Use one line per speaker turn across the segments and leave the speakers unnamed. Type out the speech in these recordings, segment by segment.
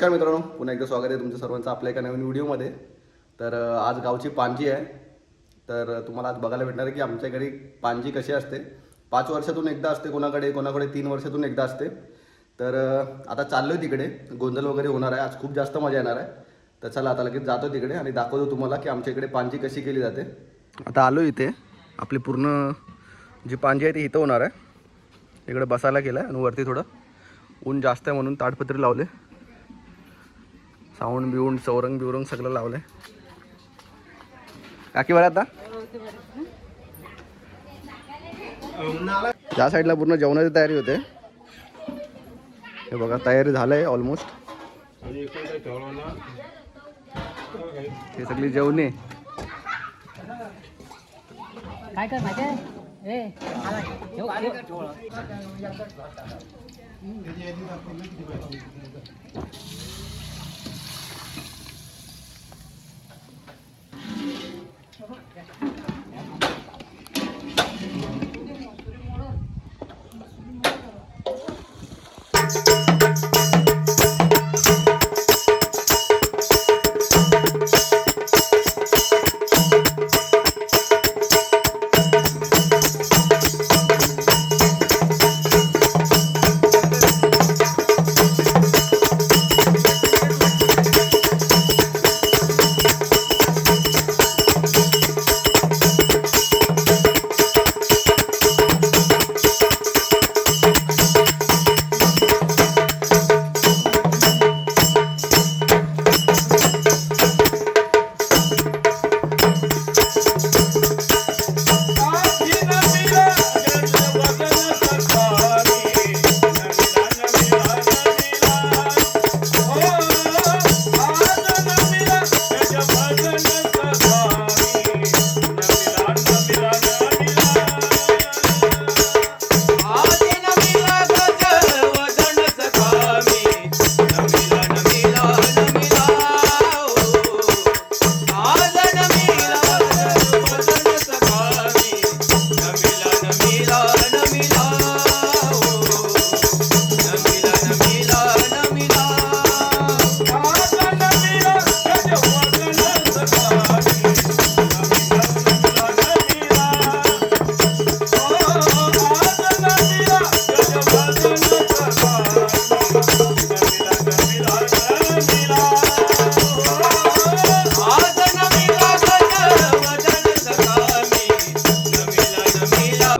नमस्कार मित्रांनो, पुन्हा एकदा स्वागत आहे तुमचं सर्वांचं आपल्या एका नवीन व्हिडिओमध्ये. तर आज गावची पांजी आहे. तर तुम्हाला आज बघायला भेटणार आहे की आमच्या घरी पांजी कशी असते. 5 वर्षातून एकदा असते, कोणाकडे 3 वर्षातून एकदा असते. तर आता चाललो आहे तिकडे, गोंधळ वगैरे होणार आहे आज, खूप जास्त मजा येणार आहे. तर चला आता लगेच जातो तिकडे आणि दाखवतो तुम्हाला की आमच्या इकडे पांजी कशी केली जाते. आता आलो इथे, आपली पूर्ण जी पांजी आहे ती इथं होणार आहे. इकडे बसायला गेलं आहे आणि वरती थोडं ऊन जास्त आहे म्हणून ताडपत्री लावले, साऊंड बिऊंड चौरंग बिवरंग सगळं लावलंय. काकी बरं आता त्या साईडला पूर्ण जेवणाची तयारी होते. हे बघा तयारी झालंय ऑलमोस्ट. हे सगळी जेवणे
काय कर माहिती आहे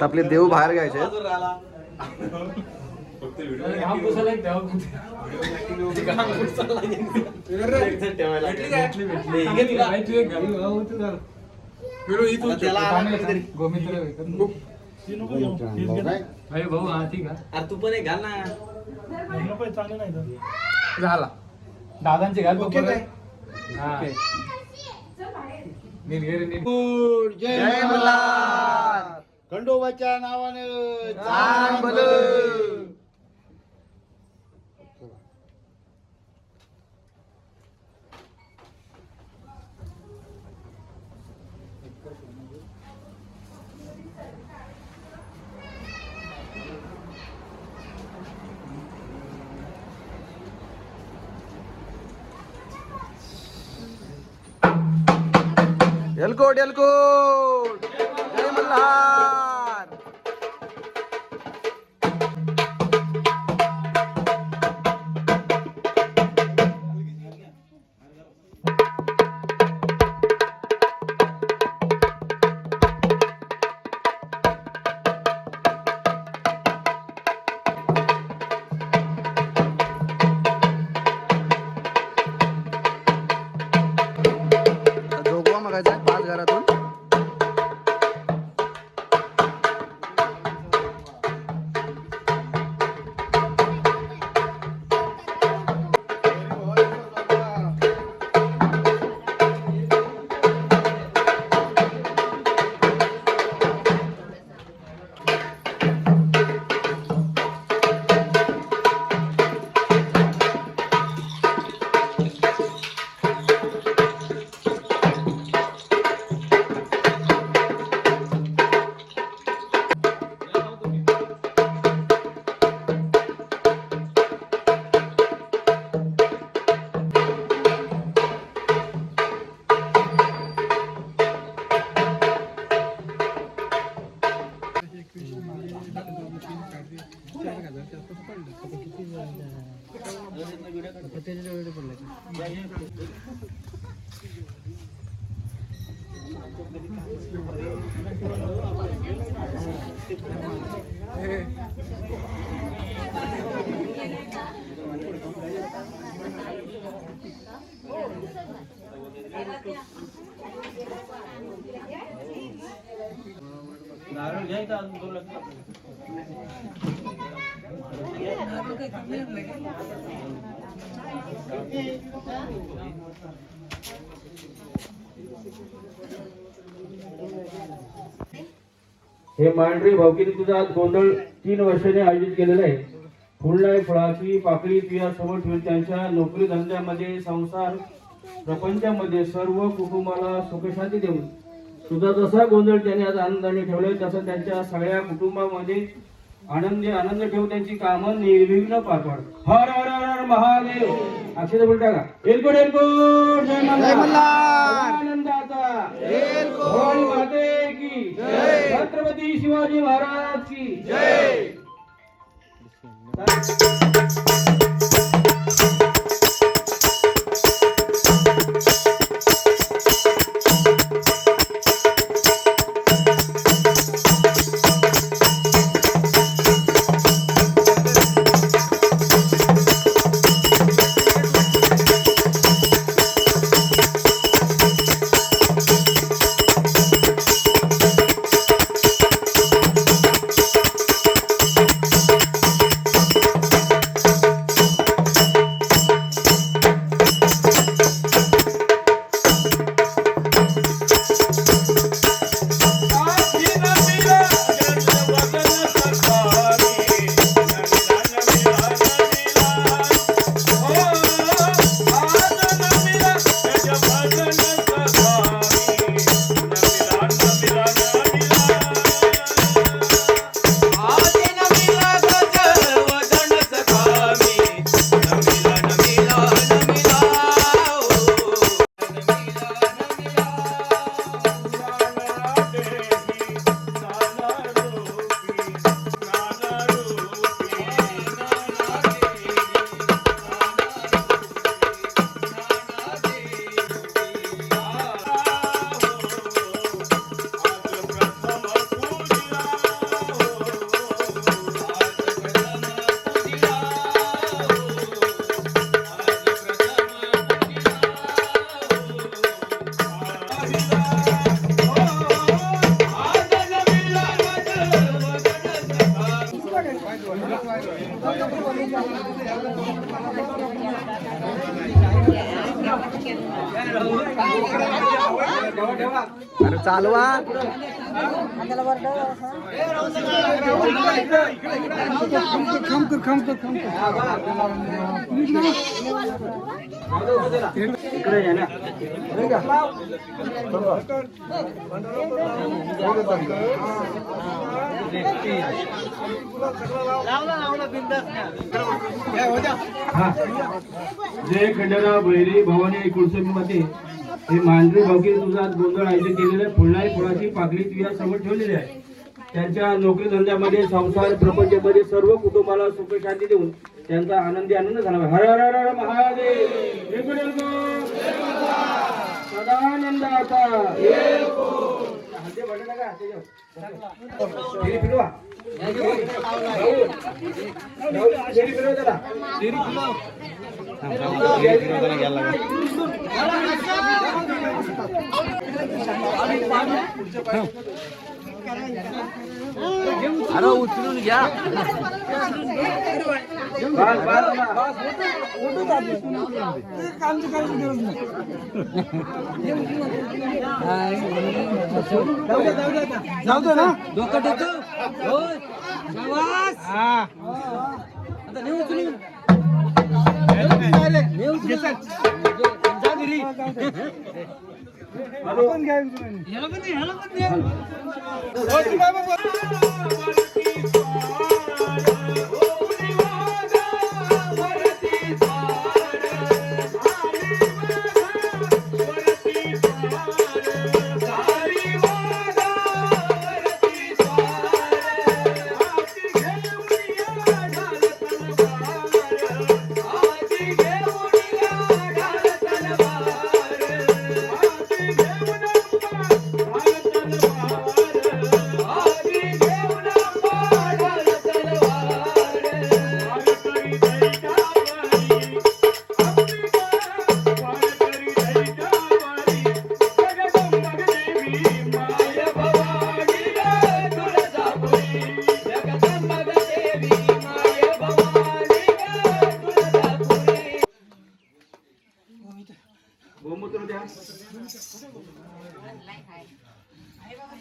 आपले देव बाहेर घ्यायचे.
तू पण एक घाल ना, झाला दादांचे घाल.
जय मल्हार,
खंडोबाच्या नावाने
चांग भलं. एलकोट एलकोट, जय मल्हार. जोगवा मागायचा 5 घरातून.
हे मांढरी भावकीने तुझा गोंधळ 3 वर्षांनी आयोजित केलेला आहे. फुलणारी फळाची पाकळी तुझ्या समोर ठेवून त्यांच्या नोकरी धंद्यामध्ये संसार प्रपंचामध्ये सर्व कुटुंबाला सुखशांती देऊन तुझा जसा गोंधळ त्याने आज आनंदाने ठेवलाय तसं त्यांच्या सगळ्या कुटुंबामध्ये आनंद ठेवून त्यांची कामं निर्विघ्न पार पाड. हर हर हर हर महादेव. अक्षय बोलता का एलकोट एलकोट जय मल्हार. आनंदाचा भवानी माते की जय. छत्रपती शिवाजी महाराज की जय.
अरे चालवा.
जय खंडेराव बैरी भवानी कुलसुमीमध्ये हे मांढरी भावकी तुझा गोंधळ आयोजित केलेले आहे. फुलणारी फळाची पाकळी तुझ्या समोर ठेवलेली आहे. त्यांच्या नोकरी धंद्यामध्ये संसार प्रपंचामध्ये सर्व कुटुंबाला सुख शांती देऊन त्यांचा आनंद झाला. हर हर हर हर महादेव. सदानंद आता फिरवा
अरे उचलून घ्या.
जाऊ ना
डोकं डोकं होय. आता नाही उचलून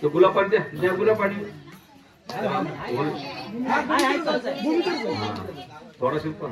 तो गुलाब पाणी द्या गुलाब पाणी थोडा शिल्पा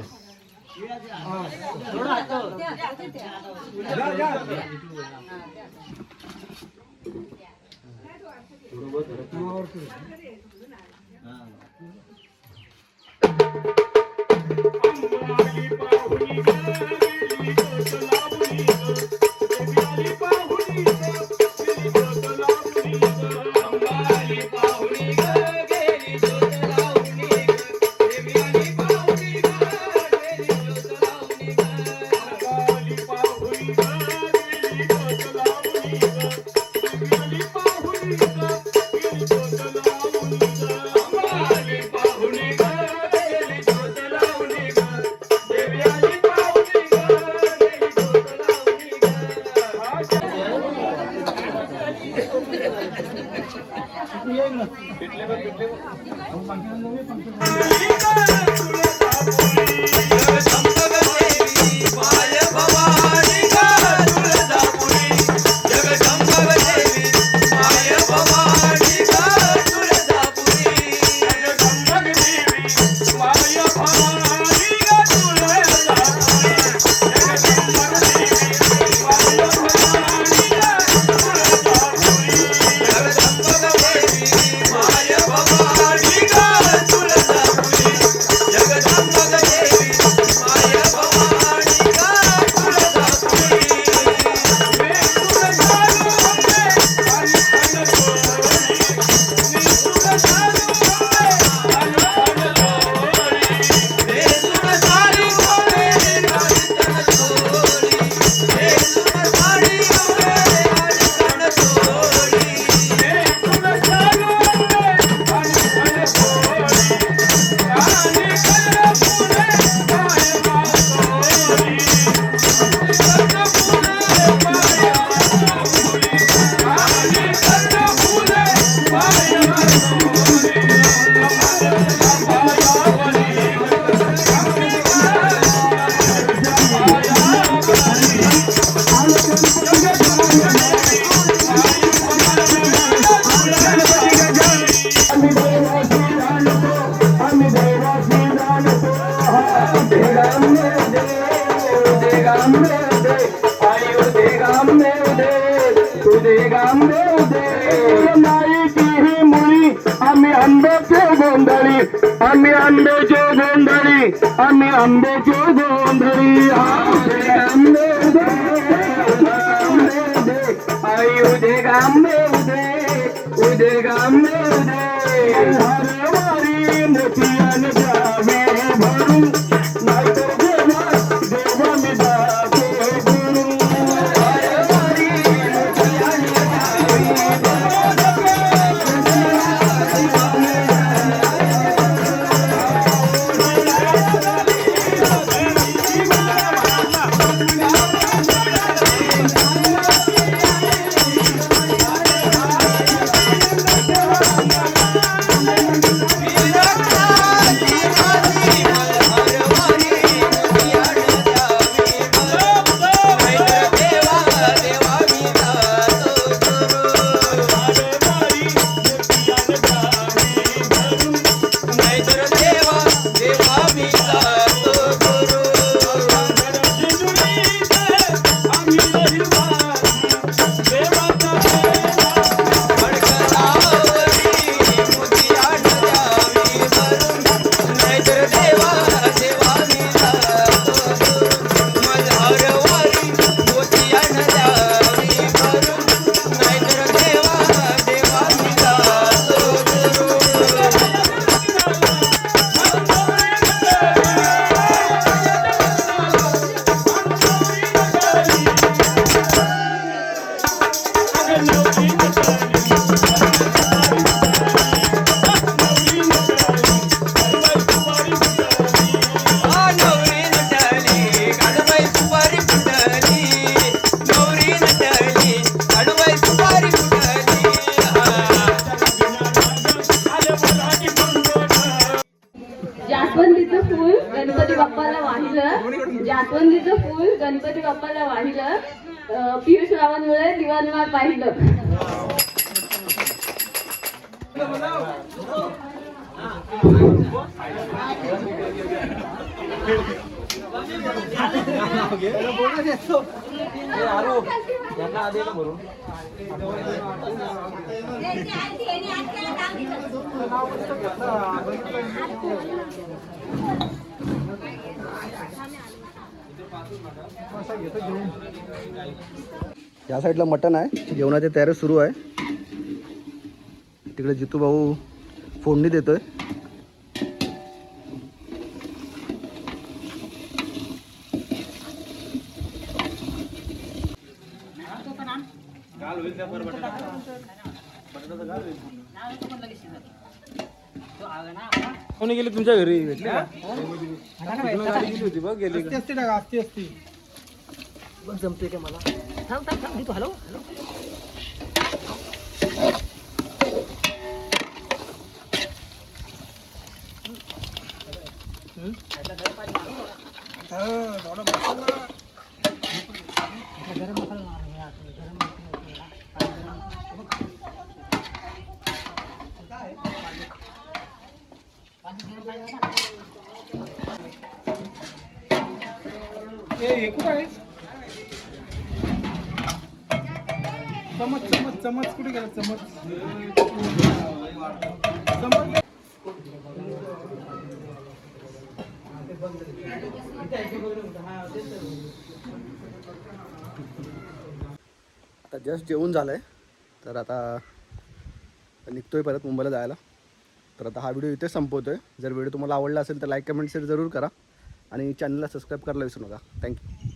आम्ही आंब्याचे गोंधळी आम्ही आंब्याचे गोंधळी आंबे आई उदे गांबे उदे गांबे हरवारी मोतियान जावे भरून नाहीतर देवा मी जाते गुरु हरवारी मोतियान
जास्वंदीचं फूल गणपती बाप्पाला वाहिलं, जास्वंदीचं फूल गणपती बाप्पाला वाहिलं, पियुष रावांमुळे दिवाणवार पाहिलं.
या साईडला मटण आहे, जेवणाची तयारी सुरू आहे. तिकडे जितू भाऊ फोडणी देतोय.
कोणी गेले तुमच्या घरी भेटले का? गाडी गेली होती बघ गेली का?
बघ जमतोय का मला. थांब थांब थांब तू हॅलो हॅलो.
चमच कुठे गेला चमच?
आता जस्ट जेवून झालंय, तर आता निघतोय परत मुंबईला जायला. तर आता हा व्हिडिओ इथे संपवतोय. जर व्हिडिओ तुम्हाला आवडला असेल तर लाईक कमेंट शेअर जरूर करा आणि चॅनलला सबस्क्राईब करायला विसरू नका. थँक्यू.